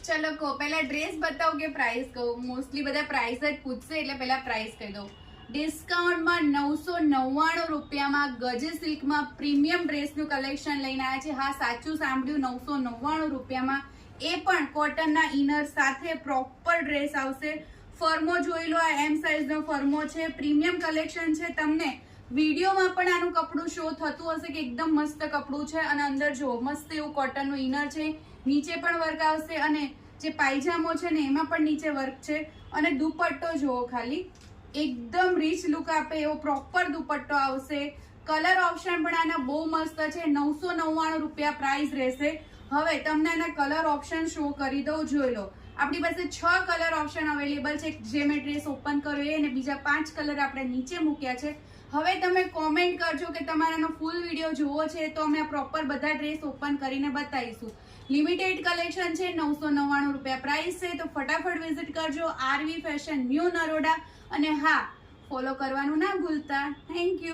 चलो को पहला ड्रेस बताओ के प्राइस को मोस्टली બધા પ્રાઇસ જ પૂછશે એટલે પહેલા પ્રાઇસ કહી દઉં ડિસ્કાઉન્ટમાં 999 રૂપિયામાં ગજ સિલ્કમાં પ્રીમિયમ ડ્રેસનું કલેક્શન લઈને આવ્યા છે હા સાચું સાંભળ્યું 999 રૂપિયામાં એ પણ કોટનના ઇનર સાથે પ્રોપર ડ્રેસ આવશે ફર્મો જોઈ લો આ એમ સાઇઝનો ફર્મો છે પ્રીમિયમ કલેક્શન છે તમને વિડીયોમાં પણ આનું કપડું શો થતું હશે કે એકદમ મસ્ત કપડું છે અને અંદર જો મસ્ત એવું કોટનનું ઇનર છે નીચે પણ વર્ક આવશે અને જે પાયજામો છે ને એમાં પણ નીચે વર્ક છે અને દુપટ્ટો જુઓ ખાલી એકદમ રીચ લુક આપે એવો પ્રોપર દુપટ્ટો આવશે કલર ઓપ્શન પણ આના બહુ મસ્ત છે 999 રૂપિયા પ્રાઇસ રહેશે હવે તમને આના કલર ઓપ્શન શો કરી દઉં જોઈ લો આપણી પાસે 6 કલર ઓપ્શન અવેલેબલ છે જે મેં ડ્રેસ ઓપન કર્યો અને બીજા 5 કલર આપણે નીચે મૂક્યા છે હવે તમે કોમેન્ટ કરજો કે તમારાનો ફૂલ વિડીયો જોવો છે તો અમે પ્રોપર બધા ડ્રેસ ઓપન કરીને બતાવીશું લિમિટેડ કલેક્શન છે 999 રૂપિયા પ્રાઇસ છે તો ફટાફટ વિઝિટ કરજો આરવી ફેશન ન્યૂ નરોડા અને હા ફોલો કરવાનું ના ભૂલતા થેન્ક યુ